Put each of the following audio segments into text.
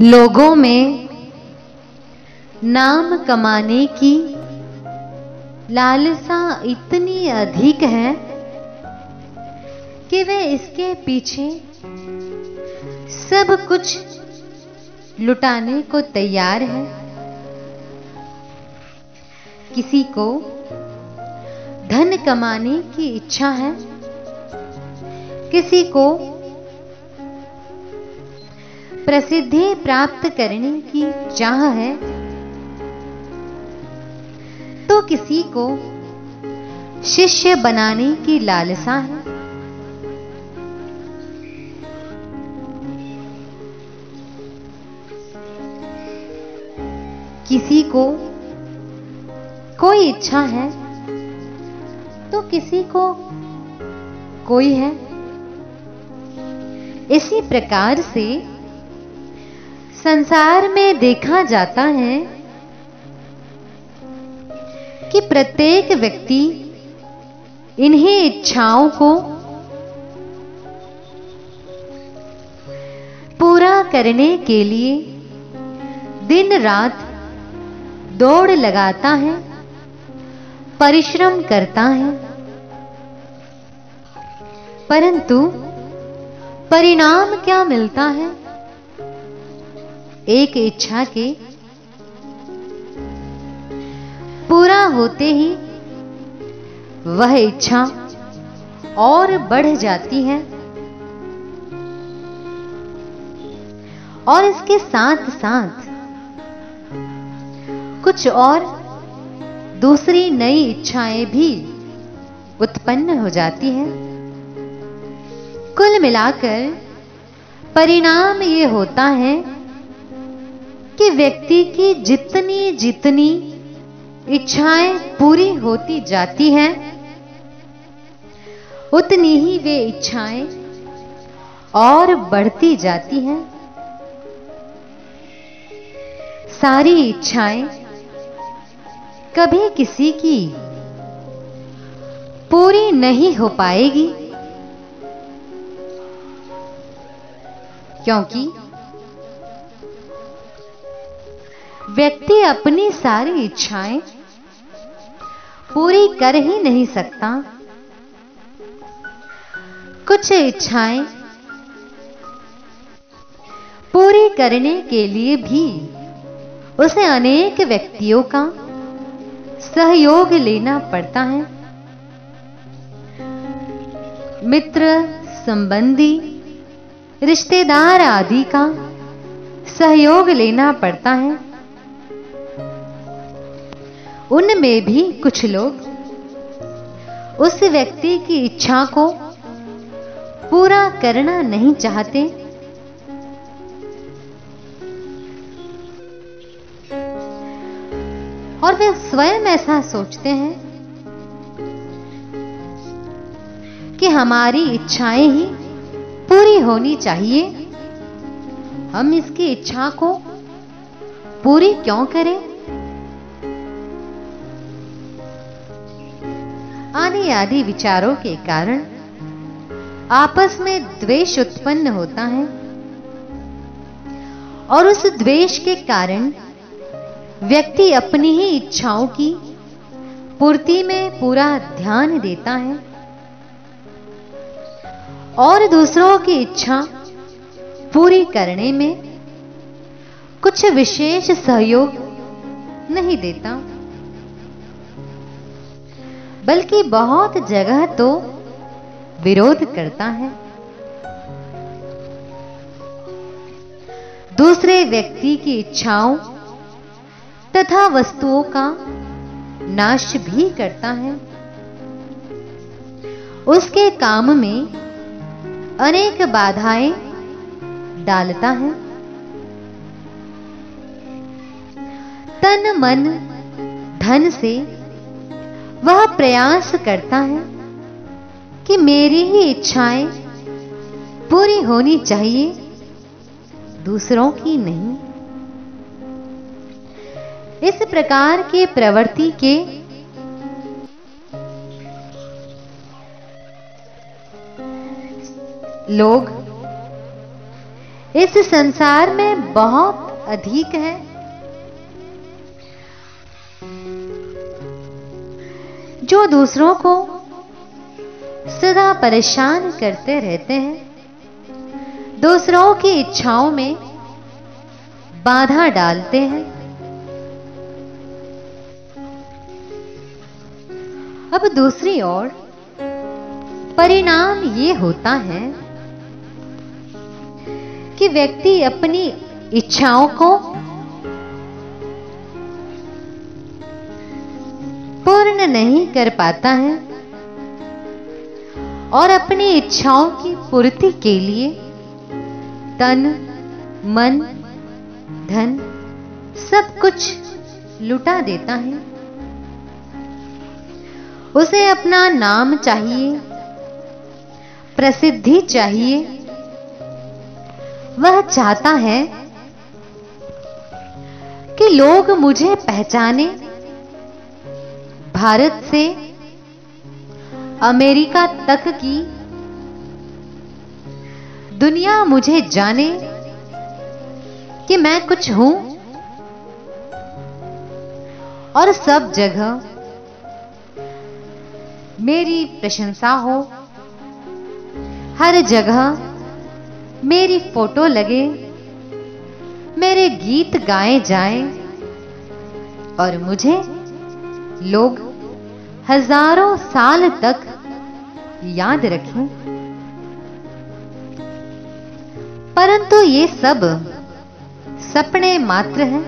लोगों में नाम कमाने की लालसा इतनी अधिक है कि वे इसके पीछे सब कुछ लुटाने को तैयार है। किसी को धन कमाने की इच्छा है, किसी को प्रसिद्धि प्राप्त करने की चाह है, तो किसी को शिष्य बनाने की लालसा है। किसी को कोई इच्छा है तो किसी को कोई है। इसी प्रकार से संसार में देखा जाता है कि प्रत्येक व्यक्ति इन्हीं इच्छाओं को पूरा करने के लिए दिन रात दौड़ लगाता है, परिश्रम करता है, परंतु परिणाम क्या मिलता है? एक इच्छा के पूरा होते ही वह इच्छा और बढ़ जाती है और इसके साथ साथ कुछ और दूसरी नई इच्छाएं भी उत्पन्न हो जाती हैं। कुल मिलाकर परिणाम ये होता है कि व्यक्ति की जितनी जितनी इच्छाएं पूरी होती जाती हैं, उतनी ही वे इच्छाएं और बढ़ती जाती हैं। सारी इच्छाएं कभी किसी की पूरी नहीं हो पाएगी, क्योंकि व्यक्ति अपनी सारी इच्छाएं पूरी कर ही नहीं सकता। कुछ इच्छाएं पूरी करने के लिए भी उसे अनेक व्यक्तियों का सहयोग लेना पड़ता है। मित्र, संबंधी, रिश्तेदार आदि का सहयोग लेना पड़ता है। उनमें भी कुछ लोग उस व्यक्ति की इच्छा को पूरा करना नहीं चाहते, और वे स्वयं ऐसा सोचते हैं कि हमारी इच्छाएं ही पूरी होनी चाहिए, हम इसकी इच्छा को पूरी क्यों करें? आदि विचारों के कारण आपस में द्वेष उत्पन्न होता है और उस द्वेष के कारण व्यक्ति अपनी ही इच्छाओं की पूर्ति में पूरा ध्यान देता है और दूसरों की इच्छा पूरी करने में कुछ विशेष सहयोग नहीं देता, बल्कि बहुत जगह तो विरोध करता है। दूसरे व्यक्ति की इच्छाओं तथा वस्तुओं का नाश भी करता है। उसके काम में अनेक बाधाएं डालता है। तन मन धन से वह प्रयास करता है कि मेरी ही इच्छाएं पूरी होनी चाहिए, दूसरों की नहीं। इस प्रकार की प्रवृत्ति के लोग इस संसार में बहुत अधिक है। जो दूसरों को सदा परेशान करते रहते हैं, दूसरों की इच्छाओं में बाधा डालते हैं। अब दूसरी ओर परिणाम ये होता है कि व्यक्ति अपनी इच्छाओं को पूर्ण नहीं कर पाता है और अपनी इच्छाओं की पूर्ति के लिए तन, मन, धन सब कुछ लुटा देता है। उसे अपना नाम चाहिए, प्रसिद्धि चाहिए। वह चाहता है कि लोग मुझे पहचाने, भारत से अमेरिका तक की दुनिया मुझे जाने कि मैं कुछ हूं और सब जगह मेरी प्रशंसा हो, हर जगह मेरी फोटो लगे, मेरे गीत गाए जाएं और मुझे लोग हजारों साल तक याद रखें। परंतु ये सब सपने मात्र हैं।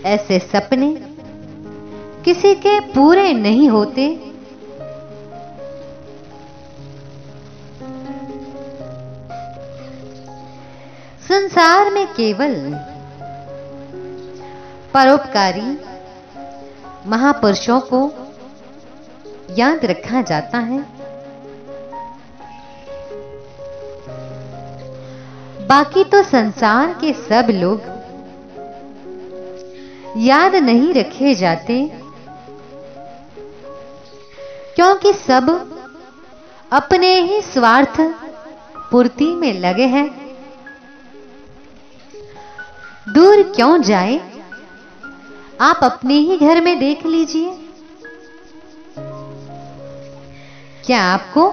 ऐसे सपने किसी के पूरे नहीं होते। संसार में केवल परोपकारी महापुरुषों को याद रखा जाता है। बाकी तो संसार के सब लोग याद नहीं रखे जाते, क्योंकि सब अपने ही स्वार्थ पूर्ति में लगे हैं। दूर क्यों जाए, आप अपने ही घर में देख लीजिए। क्या आपको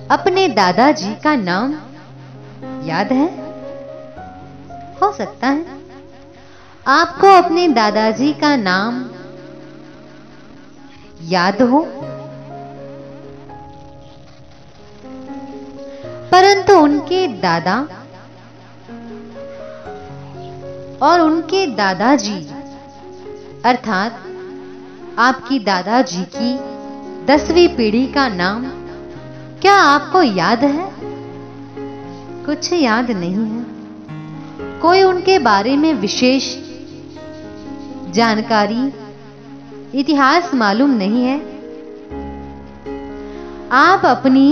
अपने दादाजी का नाम याद है? हो सकता है आपको अपने दादाजी का नाम याद हो, परंतु उनके दादा और उनके दादाजी अर्थात आपकी दादाजी की 10वीं पीढ़ी का नाम क्या आपको याद है? कुछ याद नहीं है। कोई उनके बारे में विशेष जानकारी, इतिहास मालूम नहीं है। आप अपनी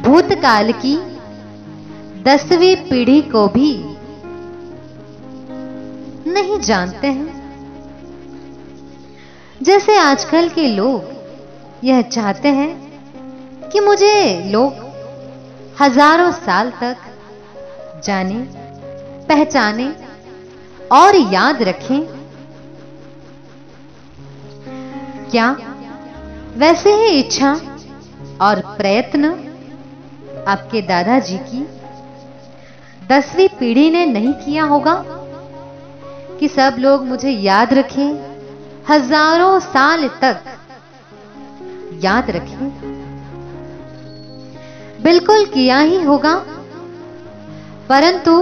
भूतकाल की 10वीं पीढ़ी को भी नहीं जानते हैं। जैसे आजकल के लोग यह चाहते हैं कि मुझे लोग हजारों साल तक जाने, पहचाने और याद रखें। क्या वैसे ही इच्छा और प्रयत्न आपके दादाजी की 10वीं पीढ़ी ने नहीं किया होगा कि सब लोग मुझे याद रखें, हजारों साल तक याद रखें? बिल्कुल किया ही होगा, परंतु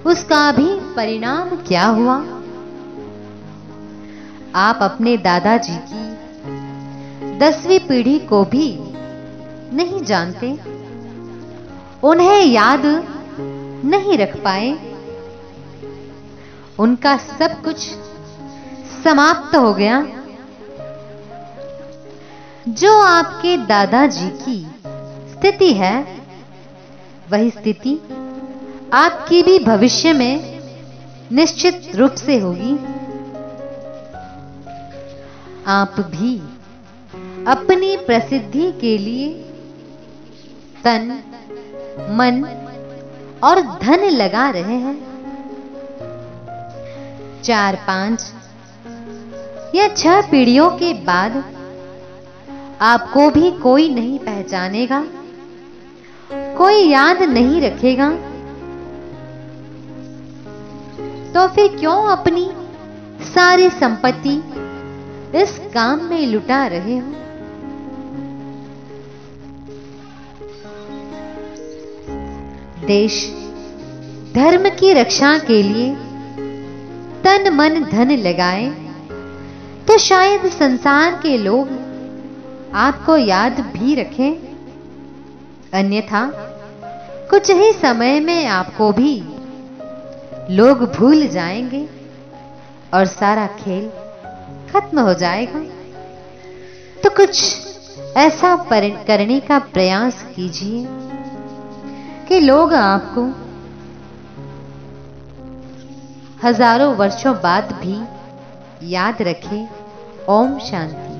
उसका भी परिणाम क्या हुआ? आप अपने दादाजी की 10वीं पीढ़ी को भी नहीं जानते, उन्हें याद नहीं रख पाए। उनका सब कुछ समाप्त हो गया। जो आपके दादाजी की स्थिति है, वही स्थिति आपकी भी भविष्य में निश्चित रूप से होगी। आप भी अपनी प्रसिद्धि के लिए तन, मन और धन लगा रहे हैं। 4, 5 या 6 पीढ़ियों के बाद आपको भी कोई नहीं पहचानेगा, कोई याद नहीं रखेगा। तो फिर क्यों अपनी सारी संपत्ति इस काम में लुटा रहे हो? देश धर्म की रक्षा के लिए तन मन धन लगाए तो शायद संसार के लोग आपको याद भी रखें, अन्यथा कुछ ही समय में आपको भी लोग भूल जाएंगे और सारा खेल खत्म हो जाएगा। तो कुछ ऐसा करने का प्रयास कीजिए कि लोग आपको हजारों वर्षों बाद भी याद रखें। ओम शांति।